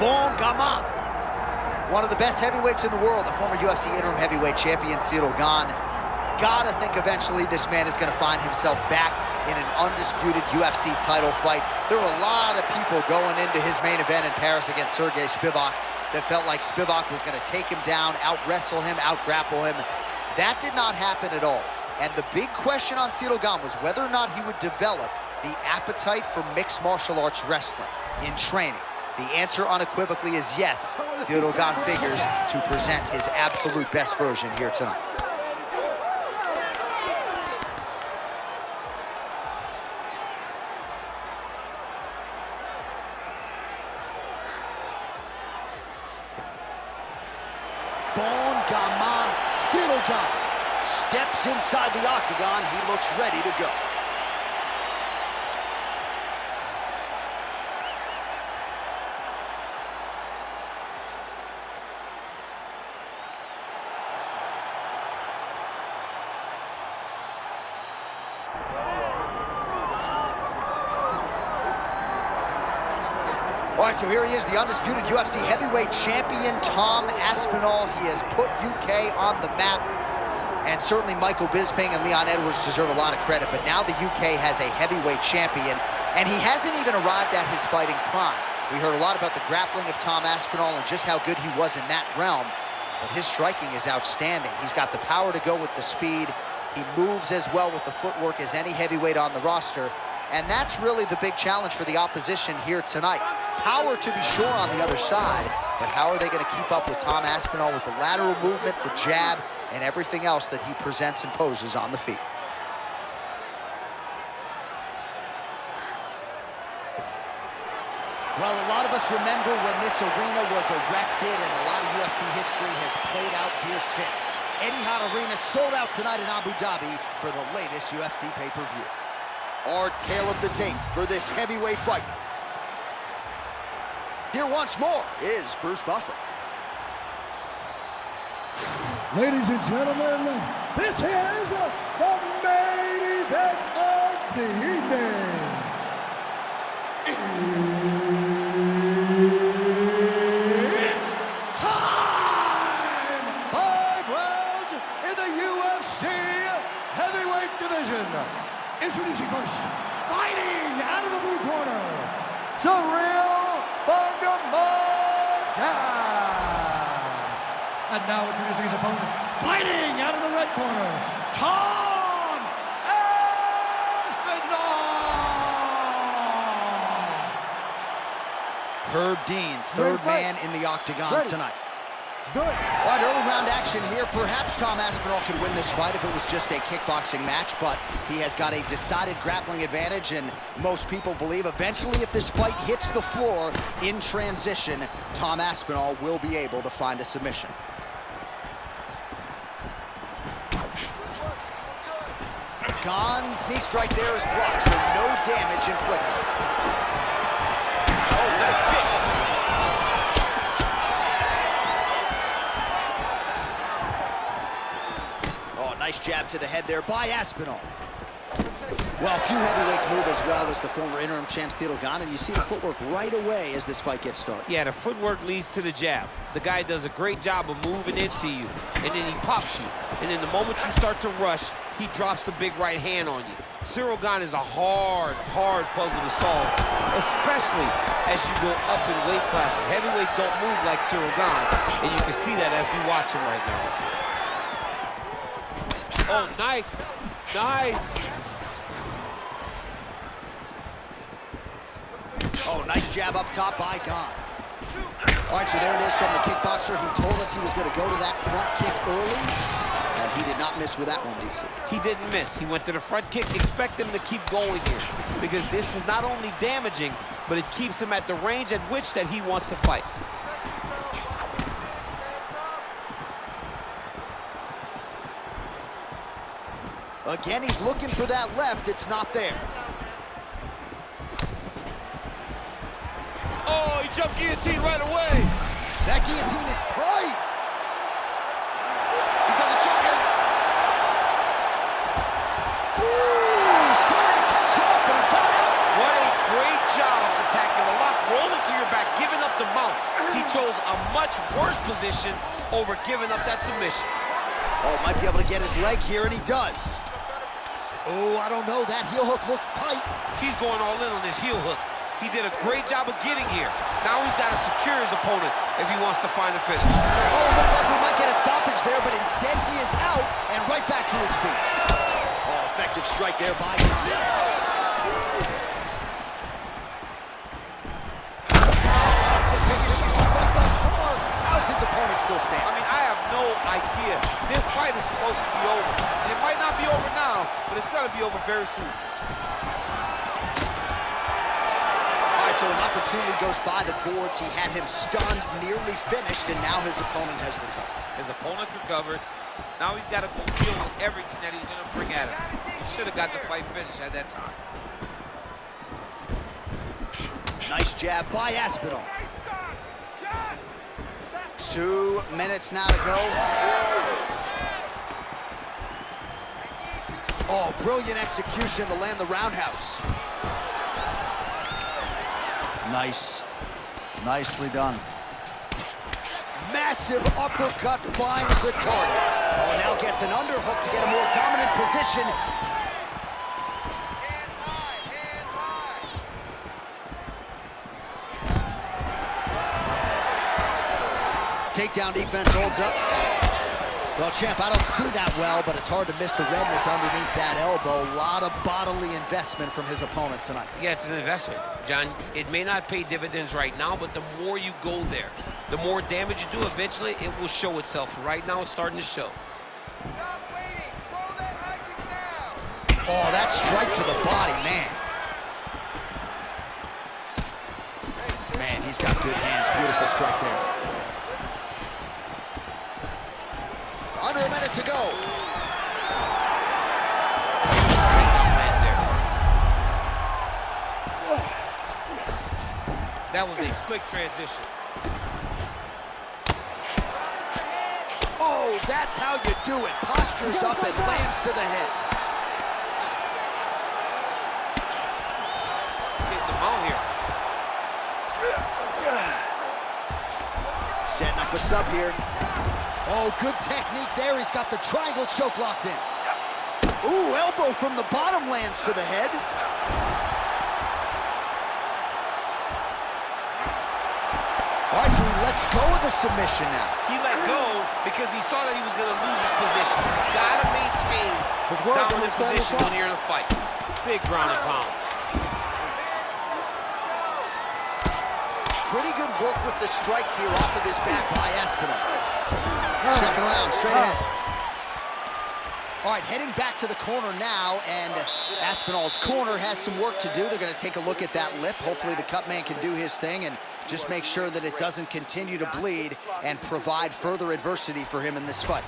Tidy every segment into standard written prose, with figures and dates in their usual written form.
Bon Gamin. One of the best heavyweights in the world, the former UFC interim heavyweight champion, Ciryl Gane. Gotta think eventually this man is gonna find himself back in an undisputed UFC title fight. There were a lot of people going into his main event in Paris against Sergey Spivak that felt like Spivak was gonna take him down, out-wrestle him, out-grapple him. That did not happen at all. And the big question on Ciryl Gane was whether or not he would develop the appetite for mixed martial arts wrestling in training. The answer unequivocally is yes. Ciryl Gane figures to present his absolute best version here tonight. Bon Gamin, Ciryl Gane steps inside the octagon. He looks ready to go. All right, so here he is, the undisputed UFC heavyweight champion, Tom Aspinall. He has put UK on the map, and certainly Michael Bisping and Leon Edwards deserve a lot of credit, but now the UK has a heavyweight champion, and he hasn't even arrived at his fighting prime. We heard a lot about the grappling of Tom Aspinall and just how good he was in that realm, but his striking is outstanding. He's got the power to go with the speed. He moves as well with the footwork as any heavyweight on the roster, and that's really the big challenge for the opposition here tonight. Power to be sure on the other side, but how are they going to keep up with Tom Aspinall with the lateral movement, the jab, and everything else that he presents and poses on the feet? Well, a lot of us remember when this arena was erected, and a lot of UFC history has played out here since. Etihad Arena sold out tonight in Abu Dhabi for the latest UFC pay-per-view. Our tale of the tape for this heavyweight fight. Here once more is Bruce Buffer. Ladies and gentlemen, this is the main event of the evening. It's time! 5 rounds in the UFC heavyweight division. Introducing first, fighting out of the blue corner, Ciryl Gane. And now introducing his opponent, fighting out of the red corner, Tom Aspinall. Herb Dean, third man in the octagon tonight. Good. All right, early round action here. Perhaps Tom Aspinall could win this fight if it was just a kickboxing match, but he has got a decided grappling advantage, and most people believe eventually if this fight hits the floor in transition, Tom Aspinall will be able to find a submission. Gane's knee strike there is blocked for no damage inflicted. Oh, nice kick. Nice jab to the head there by Aspinall. Well, few heavyweights move as well as the former interim champ Ciryl Gane, and you see the footwork right away as this fight gets started. Yeah, the footwork leads to the jab. The guy does a great job of moving into you, and then he pops you. And then the moment you start to rush, he drops the big right hand on you. Ciryl Gane is a hard puzzle to solve, especially as you go up in weight classes. Heavyweights don't move like Ciryl Gane, and you can see that as we watch him right now. Oh, nice. Oh, nice jab up top by Gane. All right, so there it is from the kickboxer. He told us he was going to go to that front kick early, and he did not miss with that one, DC. He didn't miss. He went to the front kick. Expect him to keep going here, because this is not only damaging, but it keeps him at the range at which that he wants to fight. Again, he's looking for that left. It's not there. Oh, he jumped guillotine right away. That guillotine is tight. He's got the choke in. Ooh, sorry to catch up, but he got out. What a great job attacking the lock, rolling to your back, giving up the mount. chose a much worse position over giving up that submission. Oh, might be able to get his leg here, and he does. Oh, I don't know. That heel hook looks tight. He's going all in on his heel hook. He did a great job of getting here. Now he's got to secure his opponent if he wants to find a finish. Oh, it looked like we might get a stoppage there, but instead he is out and right back to his feet. Oh, effective strike there by Gane. How's his opponent still standing? I mean, I have no idea. This fight is supposed to be over. And it might not be over now, but it's going to be over very soon. All right, so an opportunity goes by the boards. He had him stunned, nearly finished, and now his opponent has recovered. His opponent's recovered. Now he's got to go deal with everything that he's going to bring at him. He should have got the fight finished at that time. Nice jab by Aspinall. 2 minutes now to go. Oh, brilliant execution to land the roundhouse. Nice. Nicely done. Massive uppercut finds the target. Oh, now gets an underhook to get a more dominant position. Hands high, hands high. Takedown defense holds up. Well, champ, I don't see that well, but it's hard to miss the redness underneath that elbow. A lot of bodily investment from his opponent tonight. Yeah, it's an investment, John. It may not pay dividends right now, but the more you go there, the more damage you do, eventually it will show itself. Right now, it's starting to show. Stop waiting. Throw that high kick now. Oh, that strike to the body, man. Man, he's got good hands. Beautiful strike there. Under a minute to go. That was a slick transition. Oh, that's how you do it. Postures up and lands to the head. Getting them out here. Setting up a sub here. Oh, good technique there. He's got the triangle choke locked in. Ooh, elbow from the bottom lands to the head. All right, so he lets go of the submission now. He let go because he saw that he was going to lose his position. You got to maintain dominant position when you're in a fight. Big ground and pound. Pretty good work with the strikes here off of his back by Aspinall. Second round, straight ahead. All right, heading back to the corner now, and Aspinall's corner has some work to do. They're going to take a look at that lip. Hopefully the cut man can do his thing and just make sure that it doesn't continue to bleed and provide further adversity for him in this fight.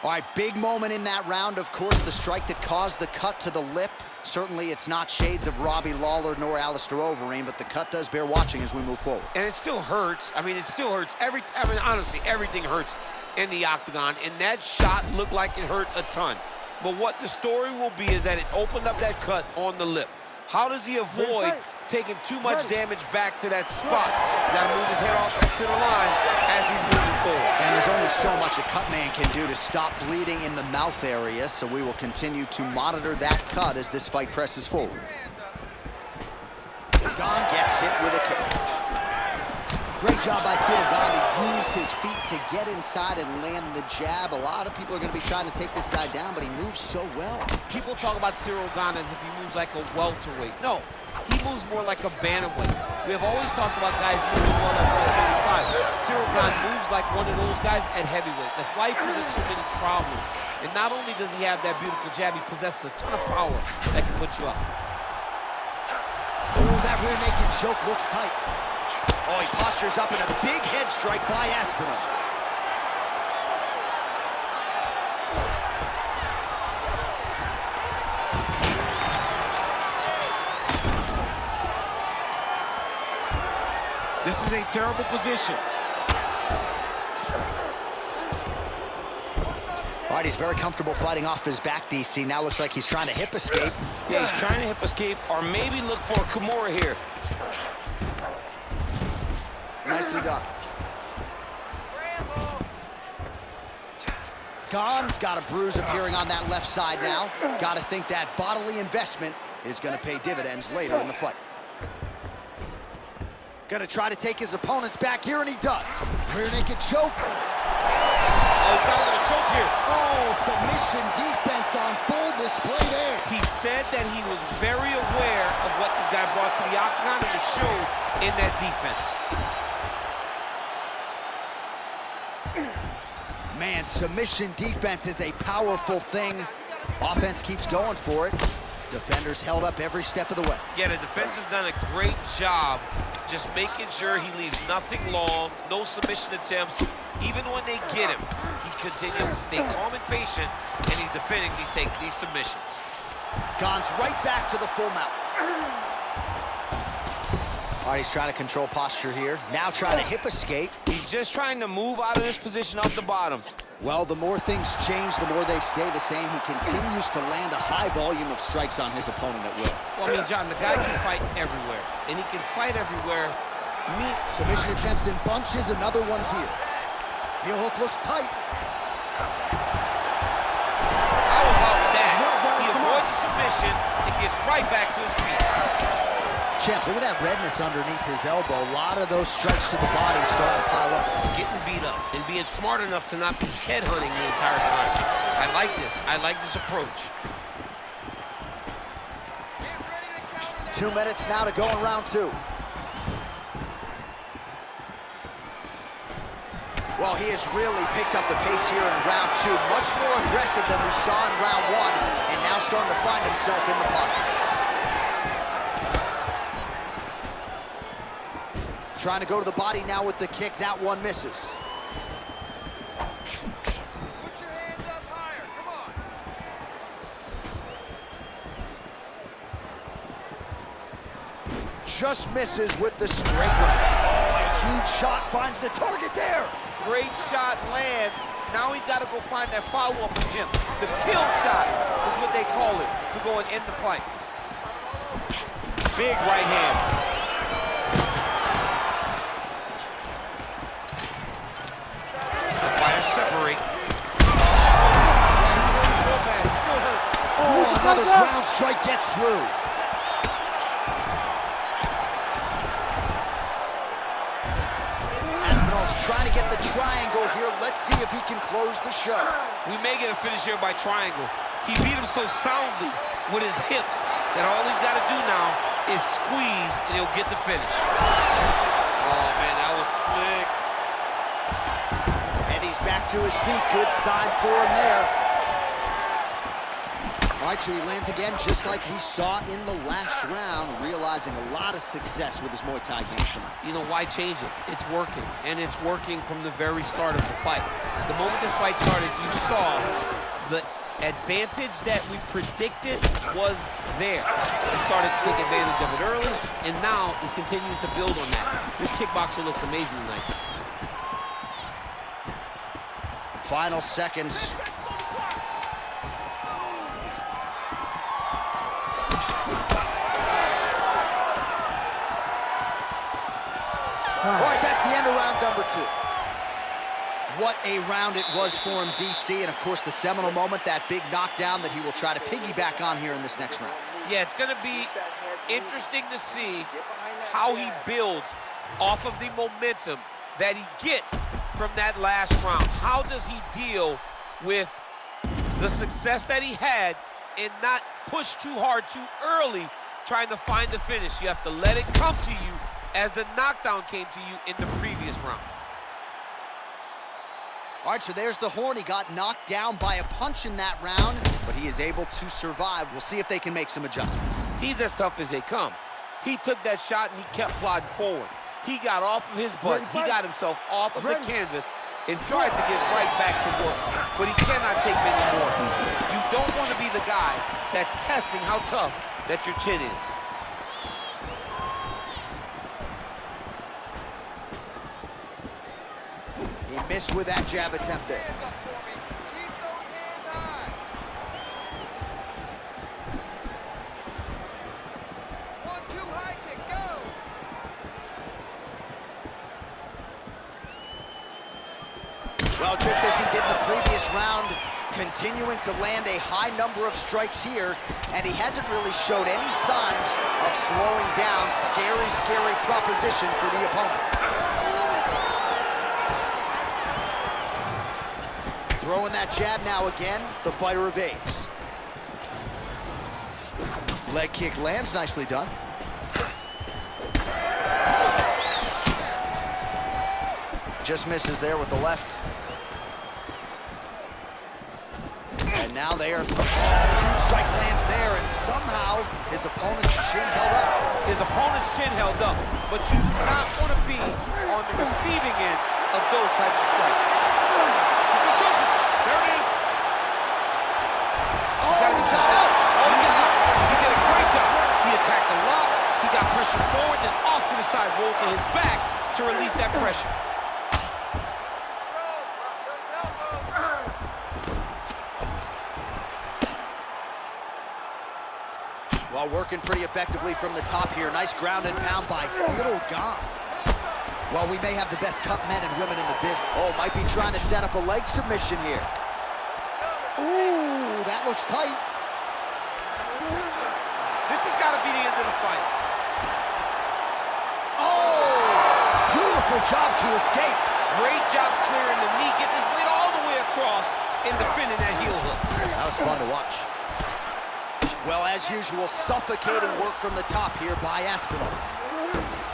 All right, big moment in that round, of course, the strike that caused the cut to the lip. Certainly, it's not shades of Robbie Lawler nor Alistair Overeem, but the cut does bear watching as we move forward. And it still hurts. I mean, it still hurts. Honestly, everything hurts in the octagon, and that shot looked like it hurt a ton. But what the story will be is that it opened up that cut on the lip. How does he avoid taking too much damage back to that spot? He's got to move his head off that center line as he's moving forward. And there's only so much a cut man can do to stop bleeding in the mouth area, so we will continue to monitor that cut as this fight presses forward. Gane gets hit with a kick. Great job by Ciryl Gane to use his feet to get inside and land the jab. A lot of people are going to be trying to take this guy down, but he moves so well. People talk about Ciryl Gane as if he moves like a welterweight. No, he moves more like a bantamweight. We have always talked about guys moving more like 135. Ciryl Gane moves like one of those guys at heavyweight. That's why he presents so many problems. And not only does he have that beautiful jab, he possesses a ton of power that can put you up. Oh, that rear naked choke looks tight. Oh, he postures up in a big head strike by Aspinall. This is a terrible position. All right, he's very comfortable fighting off his back, DC. Now looks like he's trying to hip escape. Yeah, he's trying to hip escape or maybe look for a Kimura here. Nicely done. Gane's got a bruise appearing on that left side now. Got to think that bodily investment is going to pay dividends later in the fight. Going to try to take his opponents back here, and he does. Rear naked choke. Oh, he's got a little choke here. Oh, submission defense on full display there. He said that he was very aware of what this guy brought to the octagon, and it showed in that defense. Man, submission defense is a powerful thing. Offense keeps going for it. Defenders held up every step of the way. Yeah, the defense has done a great job just making sure he leaves nothing long, no submission attempts. Even when they get him, he continues to stay calm and patient, and he's defending these submissions. Gane's right back to the full mount. All right, he's trying to control posture here. Now trying to hip escape. He's just trying to move out of this position up the bottom. Well, the more things change, the more they stay the same. He continues to land a high volume of strikes on his opponent at will. Well, I mean, John, the guy can fight everywhere, and he can fight everywhere. Submission attempts in bunches, another one here. Heel hook looks tight. How about that? He avoids the submission and gets right back to his feet. Champ, look at that redness underneath his elbow. A lot of those strikes to the body starting to pile up. Getting beat up and being smart enough to not be headhunting the entire time. I like this. I like this approach. 2 minutes now to go in round 2. Well, he has really picked up the pace here in round 2. Much more aggressive than we saw in round 1, and now starting to find himself in the pocket. Trying to go to the body now with the kick. That one misses. Put your hands up higher. Come on. Just misses with the straight right. Oh, a huge shot finds the target there. Great shot lands. Now he's got to go find that follow-up attempt. The kill shot is what they call it, to go and end the fight. Big right hand. Separate. Oh, another ground strike gets through. Aspinall's trying to get the triangle here. Let's see if he can close the show. We may get a finish here by triangle. He beat him so soundly with his hips that all he's got to do now is squeeze and he'll get the finish. Oh, man, that was slick. Back to his feet, good sign for him there. All right, so he lands again just like we saw in the last round, realizing a lot of success with his Muay Thai game tonight. You know, why change it? It's working, and it's working from the very start of the fight. The moment this fight started, you saw the advantage that we predicted was there. He started to take advantage of it early, and now he's continuing to build on that. This kickboxer looks amazing tonight. Final seconds. All right, that's the end of round number 2. What a round it was for him, DC, and of course the seminal moment, that big knockdown that he will try to piggyback on here in this next round. Yeah, it's going to be interesting to see how he builds off of the momentum that he gets from that last round. How does he deal with the success that he had and not push too hard too early trying to find the finish? You have to let it come to you as the knockdown came to you in the previous round. All right, so there's the horn. He got knocked down by a punch in that round, but he is able to survive. We'll see if they can make some adjustments. He's as tough as they come. He took that shot and he kept plodding forward. He got off of his butt. He got himself off of the canvas and tried to get right back to work. But he cannot take many more. You don't want to be the guy that's testing how tough that your chin is. He missed with that jab attempt there. Hands up for me. Keep those hands high. 1-2 high kick, go. Well, just as he did in the previous round, continuing to land a high number of strikes here, and he hasn't really showed any signs of slowing down. Scary, scary proposition for the opponent. Throwing that jab now again, the fighter evades. Leg kick lands, nicely done. Just misses there with the left. And now they are, huge strike lands there, and somehow his opponent's chin held up. His opponent's chin held up, but you do not want to be on the receiving end of those types of strikes. There it is. Oh, he got out. He got out. He did a great job. He attacked a lot. He got pressure forward, then off to the side, rolled to his back to release that pressure. Well, working pretty effectively from the top here. Nice ground and pound by Ciryl Gane. Well, we may have the best cut men and women in the business. Oh, might be trying to set up a leg submission here. Ooh, that looks tight. This has got to be the end of the fight. Oh, beautiful job to escape. Great job clearing the knee, getting his blade all the way across and defending that heel hook. That was fun to watch. Well, as usual, suffocating work from the top here by Aspinall.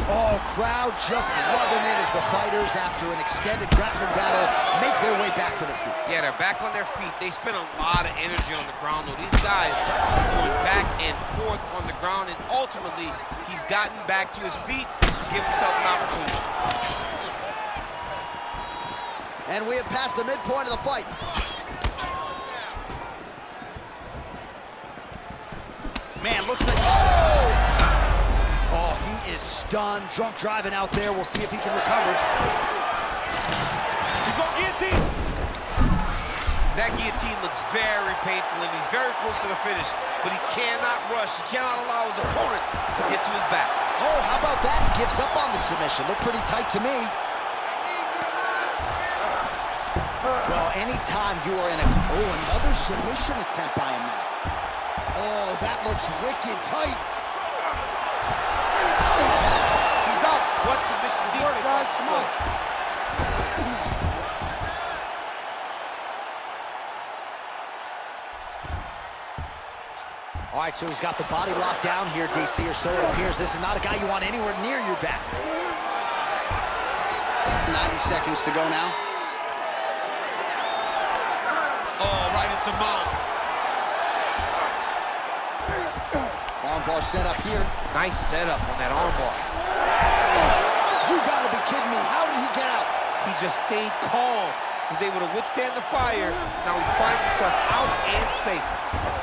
Oh, crowd just loving it as the fighters, after an extended grappling battle, make their way back to the feet. Yeah, they're back on their feet. They spend a lot of energy on the ground, though. These guys are going back and forth on the ground, and ultimately, he's gotten back to his feet to give himself an opportunity. And we have passed the midpoint of the fight. Man, looks like, oh, he is stunned, drunk driving out there. We'll see if he can recover. He's going guillotine. That guillotine looks very painful, and he's very close to the finish, but he cannot rush. He cannot allow his opponent to get to his back. Oh, how about that? He gives up on the submission. Looked pretty tight to me. Well, anytime you are in a, another submission attempt by him now. Oh, that looks wicked tight. He's out. What submission defense off the foot. All right, so he's got the body locked down here, DC, or so it appears. This is not a guy you want anywhere near your back. 90 seconds to go now. Oh, right into mount. Armbar set up here. Nice setup on that armbar. You gotta be kidding me. How did he get out? He just stayed calm. He was able to withstand the fire. Now he finds himself out and safe.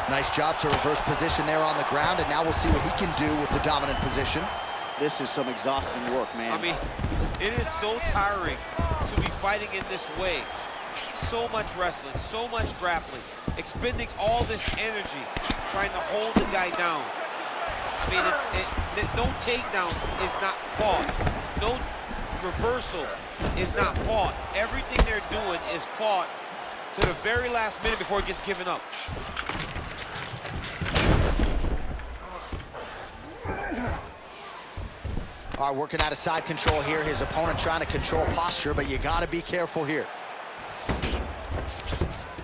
Nice job to reverse position there on the ground, and now we'll see what he can do with the dominant position. This is some exhausting work, man. I mean, it is so tiring to be fighting in this way. So much wrestling, so much grappling, expending all this energy, trying to hold the guy down. I mean, no takedown is not fought. No reversal is not fought. Everything they're doing is fought to the very last minute before it gets given up. All right, working out of side control here. His opponent trying to control posture, but you gotta be careful here.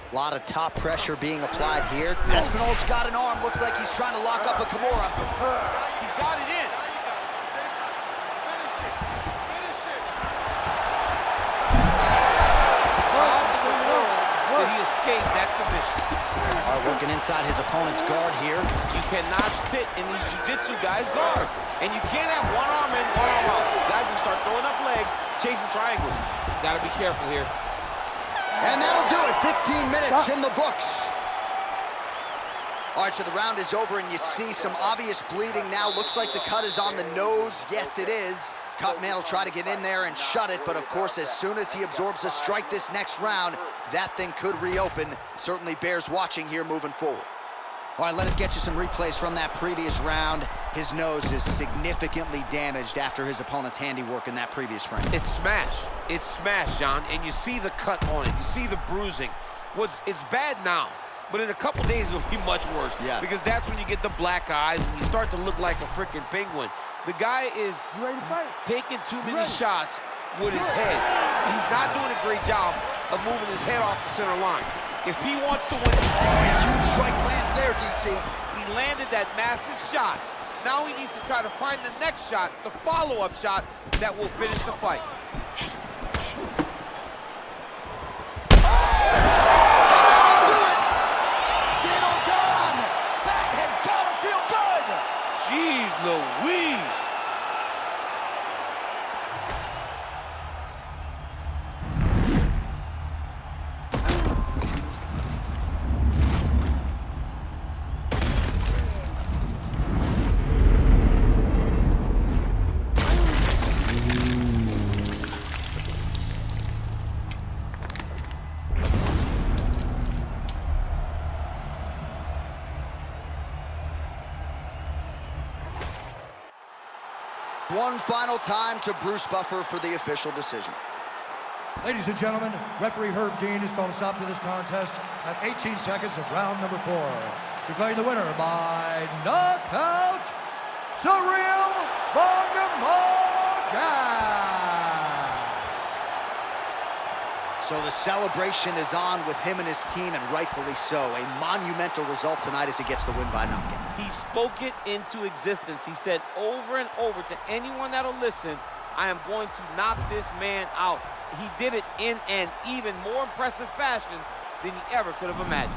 A lot of top pressure being applied here. Aspinall's got an arm. Looks like he's trying to lock up a Kimura. He's got it in. How in the world did he escape that submission? All right, working inside his opponent's guard here. You cannot sit in these jiu-jitsu guys' guard. And you can't have one arm in, one arm out. Guys will start throwing up legs, chasing triangles. He's got to be careful here. And that'll do it. 15 minutes in the books. All right, so the round is over, and you see some obvious bleeding now. Looks like the cut is on the nose. Yes, it is. Cutman will try to get in there and shut it, but of course, as soon as he absorbs a strike this next round, that thing could reopen. Certainly bears watching here moving forward. All right, let us get you some replays from that previous round. His nose is significantly damaged after his opponent's handiwork in that previous frame. It's smashed. It's smashed, John, and you see the cut on it. You see the bruising. It's bad now, but in a couple days it'll be much worse. Yeah. Because that's when you get the black eyes and you start to look like a freaking penguin. The guy is taking too many shots with his head. He's not doing a great job of moving his head off the center line. If he wants to win, Huge strike lands there, DC. he landed that massive shot. Now he needs to try to find the next shot, the follow-up shot that will finish the fight. Ciryl Gane. That has got to feel good. Jeez Louise. One final time to Bruce Buffer for the official decision. Ladies and gentlemen, referee Herb Dean has called a stop to this contest at 18 seconds of round number 4. Declaring the winner by knockout, Ciryl Gane. So the celebration is on with him and his team, and rightfully so. A monumental result tonight as he gets the win by knockout. He spoke it into existence. He said over and over to anyone that'll listen, I am going to knock this man out. He did it in an even more impressive fashion than he ever could have imagined.